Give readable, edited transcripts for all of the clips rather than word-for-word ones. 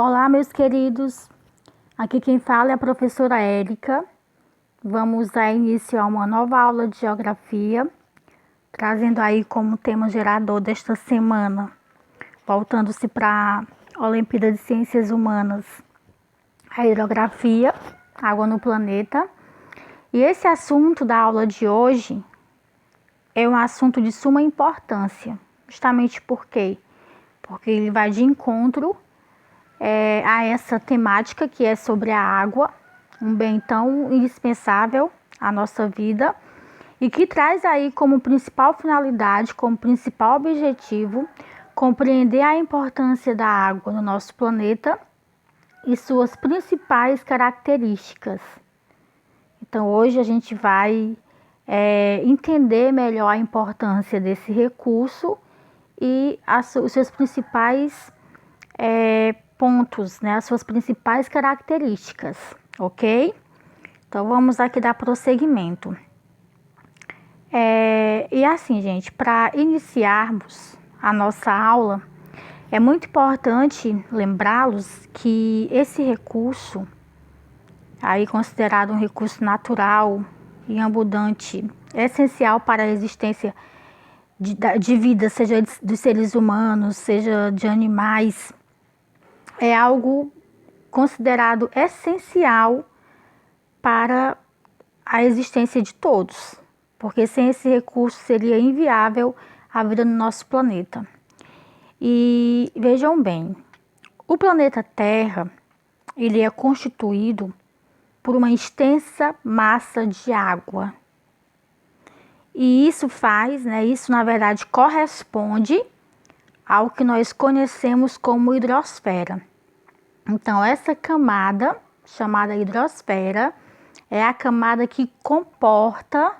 Olá, meus queridos. Aqui quem fala é a professora Érica. Vamos dar início a uma nova aula de geografia, trazendo aí como tema gerador desta semana, voltando-se para a Olimpíada de Ciências Humanas, a hidrografia, água no planeta. E esse assunto da aula de hoje é um assunto de suma importância, justamente porque ele vai de encontro a essa temática que é sobre a água, um bem tão indispensável à nossa vida e que traz aí como principal finalidade, como principal objetivo, compreender a importância da água no nosso planeta e suas principais características. Então hoje a gente vai entender melhor a importância desse recurso e os seus principais pontos, né, as suas principais características, ok? Então vamos aqui dar prosseguimento. E assim, gente, para iniciarmos a nossa aula, é muito importante lembrá-los que esse recurso, aí considerado um recurso natural e abundante, é essencial para a existência de vida, seja dos seres humanos, seja de animais, é algo considerado essencial para a existência de todos, porque sem esse recurso seria inviável a vida no nosso planeta. E vejam bem, o planeta Terra, ele é constituído por uma extensa massa de água. E isso isso na verdade corresponde ao que nós conhecemos como hidrosfera. Então, essa camada, chamada hidrosfera, é a camada que comporta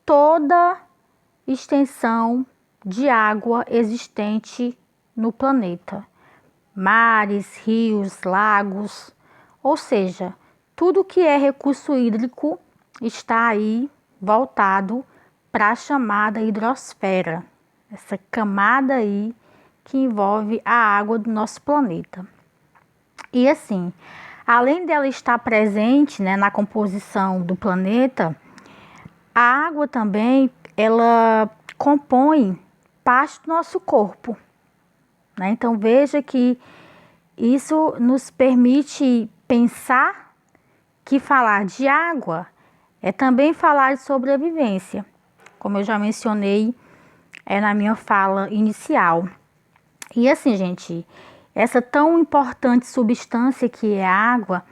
toda extensão de água existente no planeta. Mares, rios, lagos, ou seja, tudo que é recurso hídrico está aí voltado para a chamada hidrosfera, essa camada aí que envolve a água do nosso planeta. E assim, além dela estar presente, né, na composição do planeta, a água também, ela compõe parte do nosso corpo, né? Então veja que isso nos permite pensar que falar de água é também falar de sobrevivência, como eu já mencionei na minha fala inicial. E assim, gente, essa tão importante substância que é a água,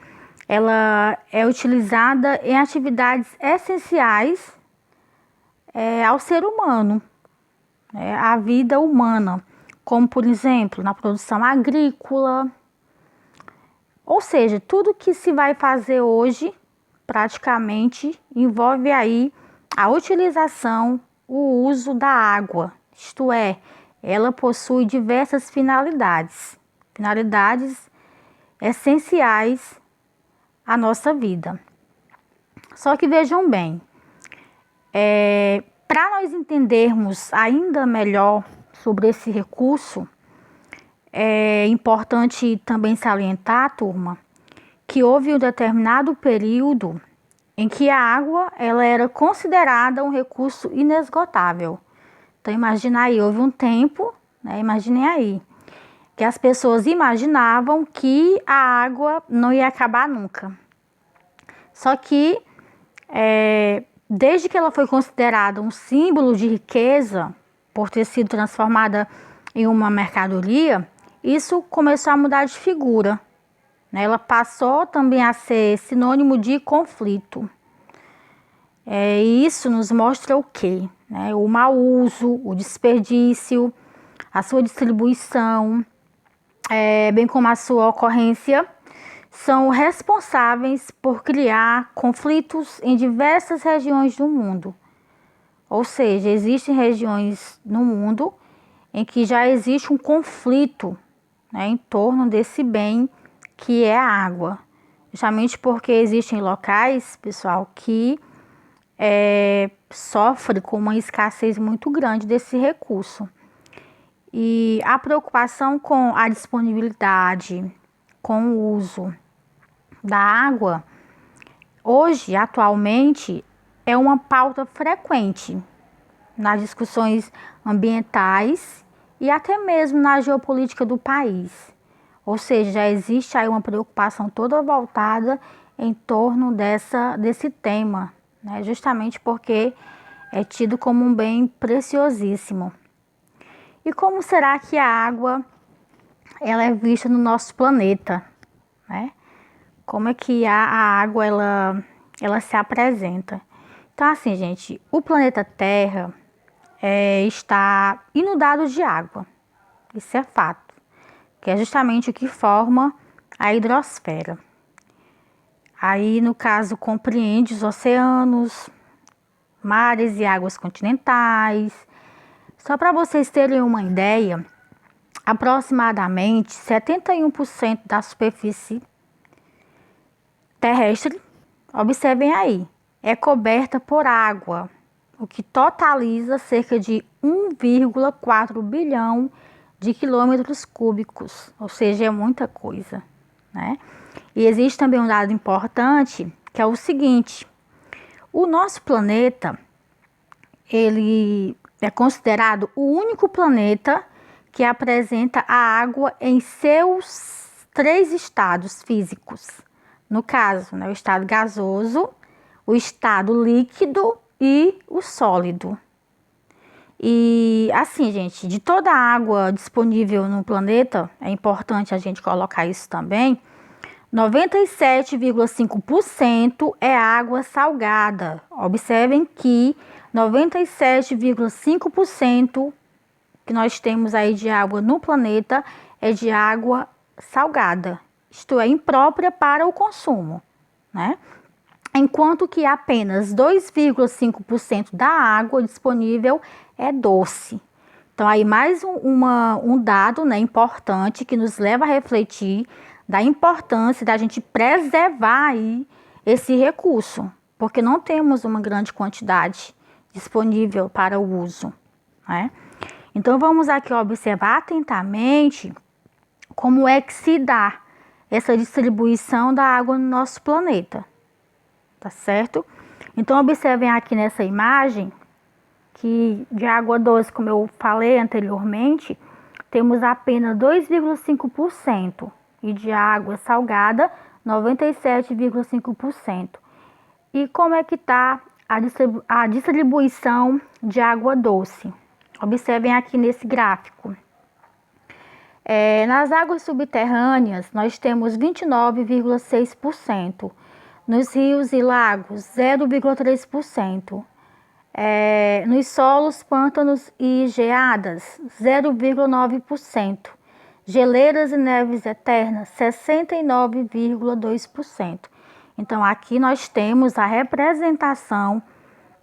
ela é utilizada em atividades essenciais ao ser humano, à vida humana, como por exemplo na produção agrícola, ou seja, tudo que se vai fazer hoje praticamente envolve aí a utilização, o uso da água, isto é, ela possui diversas finalidades essenciais à nossa vida. Só que vejam bem, para nós entendermos ainda melhor sobre esse recurso, é importante também salientar, turma, que houve um determinado período em que a água ela era considerada um recurso inesgotável. Então imagina aí, houve um tempo, né, imaginem aí, que as pessoas imaginavam que a água não ia acabar nunca. Só que, desde que ela foi considerada um símbolo de riqueza, por ter sido transformada em uma mercadoria, isso começou a mudar de figura, né? Ela passou também a ser sinônimo de conflito. E isso nos mostra o quê? O mau uso, o desperdício, a sua distribuição, bem como a sua ocorrência, são responsáveis por criar conflitos em diversas regiões do mundo. Ou seja, existem regiões no mundo em que já existe um conflito, né, em torno desse bem que é a água. Justamente porque existem locais, pessoal, que sofrem com uma escassez muito grande desse recurso. E a preocupação com a disponibilidade, com o uso da água, hoje, atualmente, é uma pauta frequente nas discussões ambientais e até mesmo na geopolítica do país. Ou seja, já existe aí uma preocupação toda voltada em torno desse tema, né? Justamente porque é tido como um bem preciosíssimo. E como será que a água ela é vista no nosso planeta, né? Como é que a água ela se apresenta? Então, assim, gente, o planeta Terra está inundado de água. Isso é fato, que é justamente o que forma a hidrosfera. Aí, no caso, compreende os oceanos, mares e águas continentais. Só para vocês terem uma ideia, aproximadamente 71% da superfície terrestre, observem aí, é coberta por água, o que totaliza cerca de 1,4 bilhão de quilômetros cúbicos, ou seja, é muita coisa, né? E existe também um dado importante, que é o seguinte: o nosso planeta, ele é considerado o único planeta que apresenta a água em seus 3 estados físicos. No caso, né, o estado gasoso, o estado líquido e o sólido. E assim, gente, de toda a água disponível no planeta, é importante a gente colocar isso também, 97,5% é água salgada. Observem que 97,5% que nós temos aí de água no planeta é de água salgada, isto é, imprópria para o consumo, né? Enquanto que apenas 2,5% da água disponível é doce. Então, aí mais um dado, né, importante que nos leva a refletir da importância da gente preservar aí esse recurso, porque não temos uma grande quantidade disponível para o uso, né? Então, vamos aqui observar atentamente como é que se dá essa distribuição da água no nosso planeta, tá certo? Então, observem aqui nessa imagem que de água doce, como eu falei anteriormente, temos apenas 2,5% e de água salgada 97,5%. E como é que está a distribuição de água doce? Observem aqui nesse gráfico. Nas águas subterrâneas, nós temos 29,6%. Nos rios e lagos, 0,3%. Nos solos, pântanos e geadas, 0,9%. Geleiras e neves eternas, 69,2%. Então, aqui nós temos a representação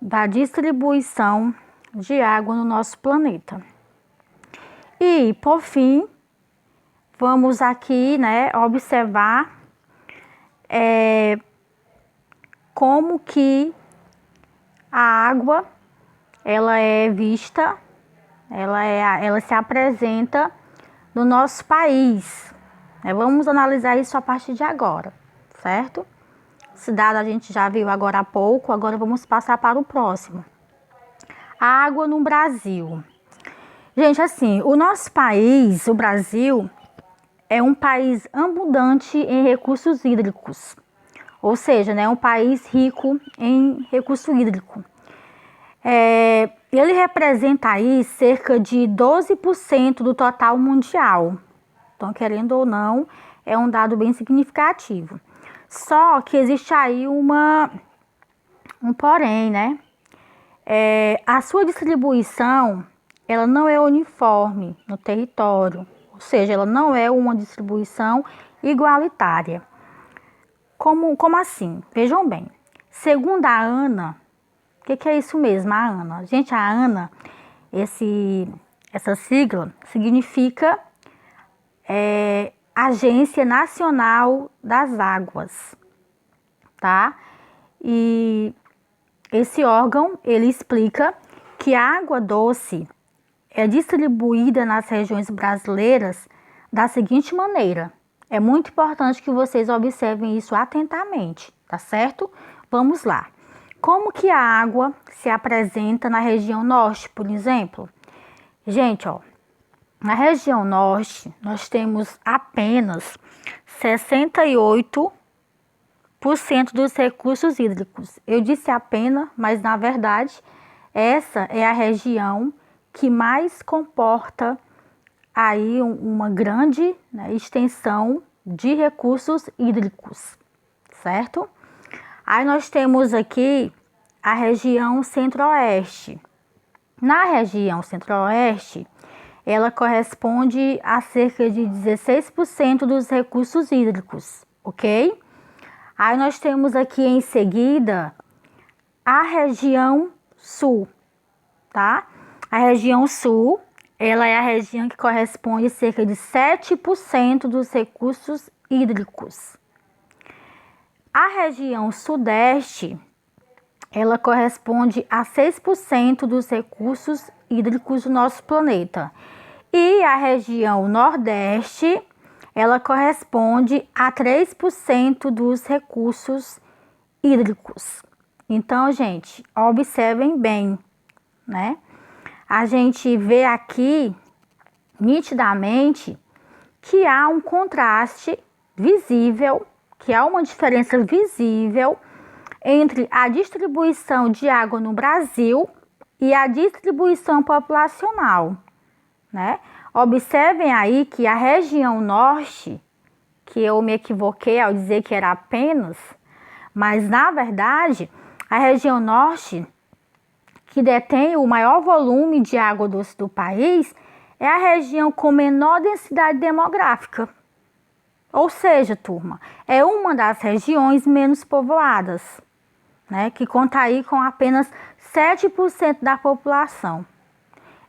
da distribuição de água no nosso planeta. E, por fim, vamos aqui, né, observar como que a água ela é vista, ela se apresenta no nosso país. Vamos analisar isso a partir de agora, certo? Esse dado a gente já viu agora há pouco, agora vamos passar para o próximo. A água no Brasil. Gente, assim, o nosso país, o Brasil, é um país abundante em recursos hídricos. Ou seja, né, um país rico em recurso hídrico. Ele representa aí cerca de 12% do total mundial. Então, querendo ou não, é um dado bem significativo. Só que existe aí um porém, né? A sua distribuição, ela não é uniforme no território. Ou seja, ela não é uma distribuição igualitária. Como assim? Vejam bem. Segundo a ANA, o que é isso mesmo, a ANA? Gente, a ANA, essa sigla, significa Agência Nacional das Águas, tá? E esse órgão, ele explica que a água doce, é distribuída nas regiões brasileiras da seguinte maneira. É muito importante que vocês observem isso atentamente, tá certo? Vamos lá. Como que a água se apresenta na região norte, por exemplo? Gente, ó, na região norte, nós temos apenas 68% dos recursos hídricos. Eu disse apenas, mas na verdade, essa é a região que mais comporta aí uma grande, né, extensão de recursos hídricos, certo? Aí nós temos aqui a região centro-oeste. Na região centro-oeste, ela corresponde a cerca de 16% dos recursos hídricos, ok? Aí nós temos aqui em seguida a região sul, tá? A região sul, ela é a região que corresponde a cerca de 7% dos recursos hídricos. A região sudeste, ela corresponde a 6% dos recursos hídricos do nosso planeta. E a região nordeste, ela corresponde a 3% dos recursos hídricos. Então, gente, observem bem, né? A gente vê aqui nitidamente que há um contraste visível, que há uma diferença visível entre a distribuição de água no Brasil e a distribuição populacional, né? Observem aí que a região norte, que eu me equivoquei ao dizer que era apenas, mas na verdade a região norte, que detém o maior volume de água doce do país, é a região com menor densidade demográfica. Ou seja, turma, é uma das regiões menos povoadas, né, que conta aí com apenas 7% da população.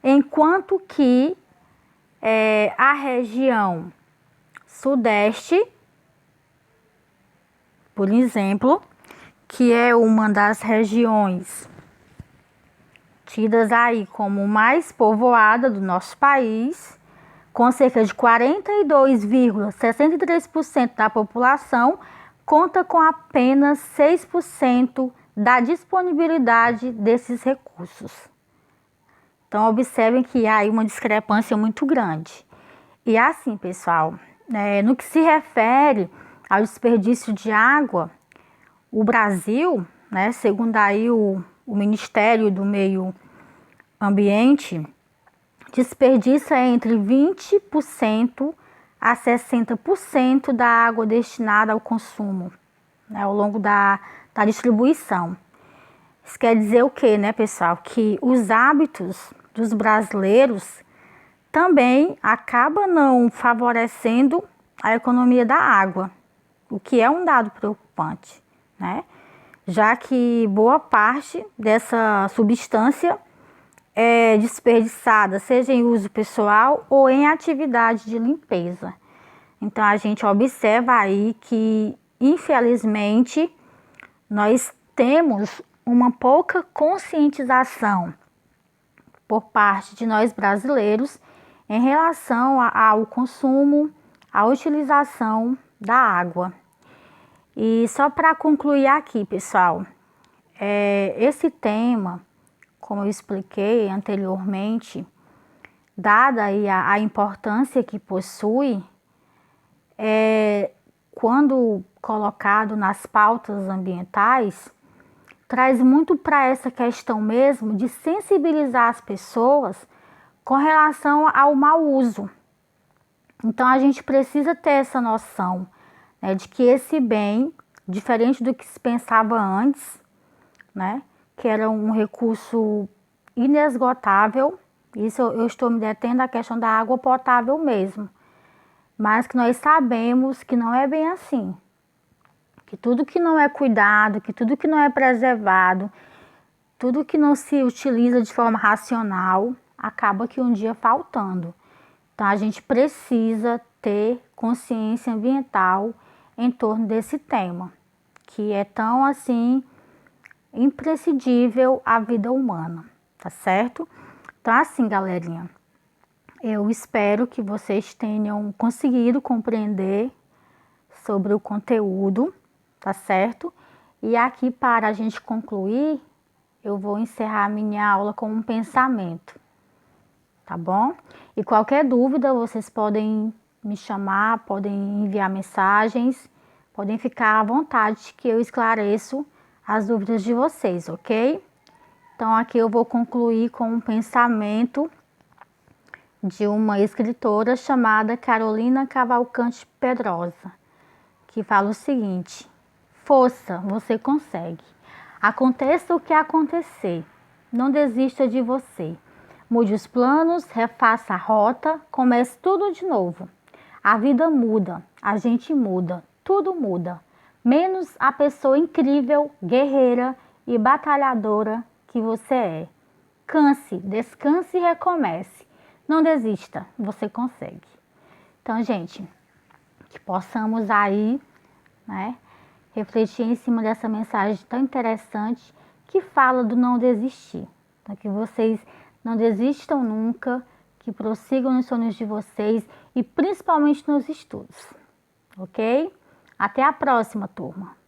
Enquanto que a região sudeste, por exemplo, que é uma das regiões tidas aí como mais povoada do nosso país, com cerca de 42,63% da população, conta com apenas 6% da disponibilidade desses recursos. Então, observem que há aí uma discrepância muito grande. E assim, pessoal, no que se refere ao desperdício de água, o Brasil, né, segundo aí o Ministério do Meio Ambiente, desperdiça entre 20% a 60% da água destinada ao consumo, né, ao longo da distribuição. Isso quer dizer o quê, né, pessoal? Que os hábitos dos brasileiros também acabam não favorecendo a economia da água, o que é um dado preocupante, né? Já que boa parte dessa substância é desperdiçada, seja em uso pessoal ou em atividade de limpeza. Então, a gente observa aí que, infelizmente, nós temos uma pouca conscientização por parte de nós brasileiros em relação ao consumo, à utilização da água. E só para concluir aqui, pessoal, esse tema, como eu expliquei anteriormente, dada aí a importância que possui, quando colocado nas pautas ambientais, traz muito para essa questão mesmo de sensibilizar as pessoas com relação ao mau uso. Então, a gente precisa ter essa noção, né, de que esse bem, diferente do que se pensava antes, né, que era um recurso inesgotável, isso eu estou me detendo à questão da água potável mesmo, mas que nós sabemos que não é bem assim, que tudo que não é cuidado, que tudo que não é preservado, tudo que não se utiliza de forma racional, acaba que um dia faltando. Então, a gente precisa ter consciência ambiental em torno desse tema, que é tão assim imprescindível à vida humana, tá certo? Então, assim, galerinha, eu espero que vocês tenham conseguido compreender sobre o conteúdo, tá certo? E aqui, para a gente concluir, eu vou encerrar a minha aula com um pensamento, tá bom? E qualquer dúvida, vocês podem me chamar, podem enviar mensagens, podem ficar à vontade que eu esclareço as dúvidas de vocês, ok? Então, aqui eu vou concluir com um pensamento de uma escritora chamada Carolina Cavalcante Pedrosa, que fala o seguinte: força, você consegue. Aconteça o que acontecer, não desista de você. Mude os planos, refaça a rota, comece tudo de novo. A vida muda, a gente muda, tudo muda, menos a pessoa incrível, guerreira e batalhadora que você é. Canse, descanse e recomece. Não desista, você consegue. Então, gente, que possamos aí, né, refletir em cima dessa mensagem tão interessante que fala do não desistir. Então, que vocês não desistam nunca, que prossigam nos sonhos de vocês e principalmente nos estudos, ok? Até a próxima, turma!